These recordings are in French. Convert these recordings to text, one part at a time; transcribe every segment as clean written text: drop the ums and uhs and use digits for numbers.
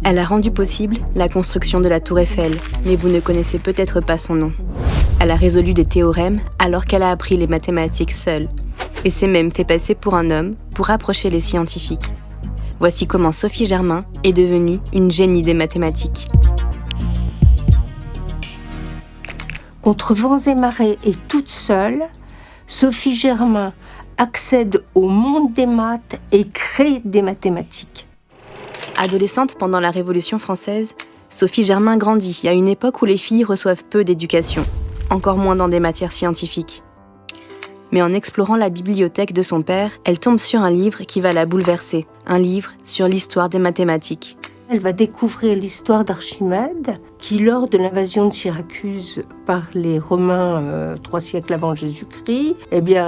Elle a rendu possible la construction de la Tour Eiffel, mais vous ne connaissez peut-être pas son nom. Elle a résolu des théorèmes alors qu'elle a appris les mathématiques seule, et s'est même fait passer pour un homme pour rapprocher les scientifiques. Voici comment Sophie Germain est devenue une génie des mathématiques. Contre vents et marées et toute seule, Sophie Germain accède au monde des maths et crée des mathématiques. Adolescente pendant la Révolution française, Sophie Germain grandit à une époque où les filles reçoivent peu d'éducation, encore moins dans des matières scientifiques. Mais en explorant la bibliothèque de son père, elle tombe sur un livre qui va la bouleverser, un livre sur l'histoire des mathématiques. Elle va découvrir l'histoire d'Archimède, qui lors de l'invasion de Syracuse par les Romains 3 siècles avant Jésus-Christ,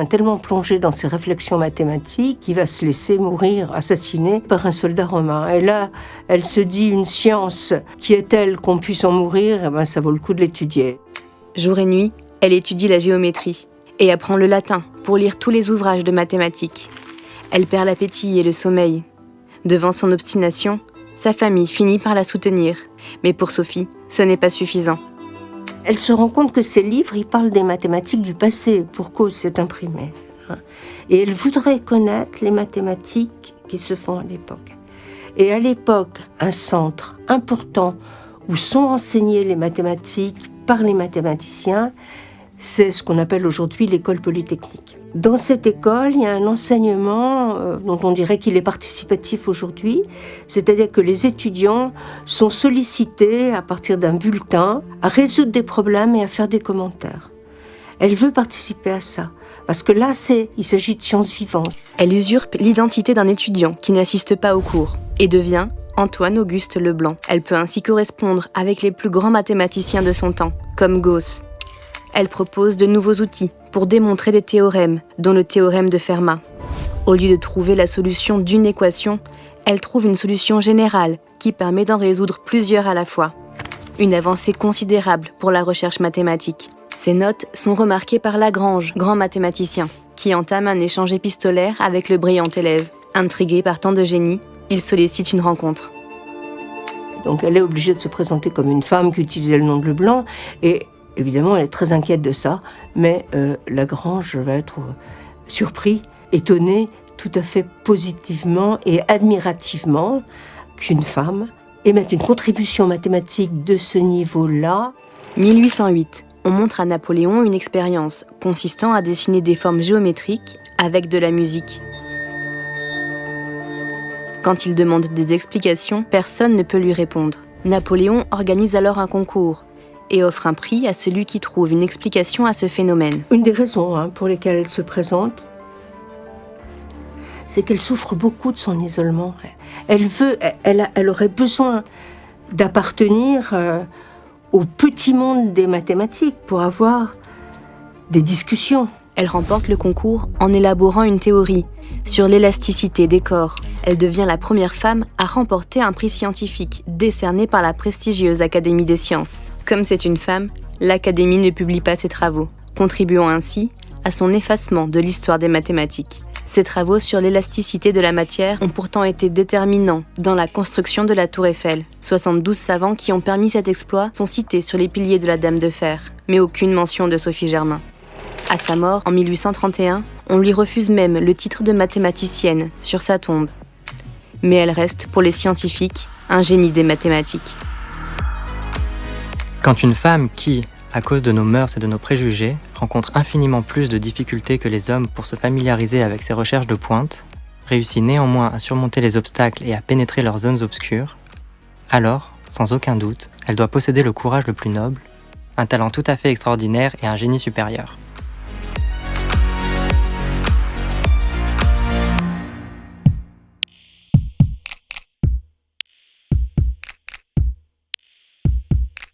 tellement plongé dans ses réflexions mathématiques qu'il va se laisser mourir, assassiné par un soldat romain. Et là, elle se dit une science qui est telle qu'on puisse en mourir, ça vaut le coup de l'étudier. Jour et nuit, elle étudie la géométrie et apprend le latin pour lire tous les ouvrages de mathématiques. Elle perd l'appétit et le sommeil. Devant son obstination, sa famille finit par la soutenir. Mais pour Sophie, ce n'est pas suffisant. Elle se rend compte que ces livres, ils parlent des mathématiques du passé, pour cause c'est imprimé. Et elle voudrait connaître les mathématiques qui se font à l'époque. Et à l'époque, un centre important où sont enseignées les mathématiques par les mathématiciens, c'est ce qu'on appelle aujourd'hui l'école polytechnique. Dans cette école, il y a un enseignement dont on dirait qu'il est participatif aujourd'hui, c'est-à-dire que les étudiants sont sollicités à partir d'un bulletin à résoudre des problèmes et à faire des commentaires. Elle veut participer à ça, parce que là, il s'agit de sciences vivantes. Elle usurpe l'identité d'un étudiant qui n'assiste pas aux cours et devient Antoine-Auguste Leblanc. Elle peut ainsi correspondre avec les plus grands mathématiciens de son temps, comme Gauss. Elle propose de nouveaux outils pour démontrer des théorèmes, dont le théorème de Fermat. Au lieu de trouver la solution d'une équation, elle trouve une solution générale qui permet d'en résoudre plusieurs à la fois. Une avancée considérable pour la recherche mathématique. Ses notes sont remarquées par Lagrange, grand mathématicien, qui entame un échange épistolaire avec le brillant élève. Intrigué par tant de génie, il sollicite une rencontre. Donc elle est obligée de se présenter comme une femme qui utilisait le nom de Leblanc, et évidemment, elle est très inquiète de ça, mais Lagrange va être surpris, étonné, tout à fait positivement et admirativement qu'une femme émette une contribution mathématique de ce niveau-là. 1808, on montre à Napoléon une expérience consistant à dessiner des formes géométriques avec de la musique. Quand il demande des explications, personne ne peut lui répondre. Napoléon organise alors un concours et offre un prix à celui qui trouve une explication à ce phénomène. Une des raisons pour lesquelles elle se présente, c'est qu'elle souffre beaucoup de son isolement. Elle aurait besoin d'appartenir au petit monde des mathématiques pour avoir des discussions. Elle remporte le concours en élaborant une théorie sur l'élasticité des corps. Elle devient la première femme à remporter un prix scientifique décerné par la prestigieuse Académie des sciences. Comme c'est une femme, l'Académie ne publie pas ses travaux, contribuant ainsi à son effacement de l'histoire des mathématiques. Ses travaux sur l'élasticité de la matière ont pourtant été déterminants dans la construction de la Tour Eiffel. 72 savants qui ont permis cet exploit sont cités sur les piliers de la Dame de Fer, mais aucune mention de Sophie Germain. À sa mort, en 1831, on lui refuse même le titre de mathématicienne sur sa tombe. Mais elle reste, pour les scientifiques, un génie des mathématiques. Quand une femme qui, à cause de nos mœurs et de nos préjugés, rencontre infiniment plus de difficultés que les hommes pour se familiariser avec ses recherches de pointe, réussit néanmoins à surmonter les obstacles et à pénétrer leurs zones obscures, alors, sans aucun doute, elle doit posséder le courage le plus noble, un talent tout à fait extraordinaire et un génie supérieur.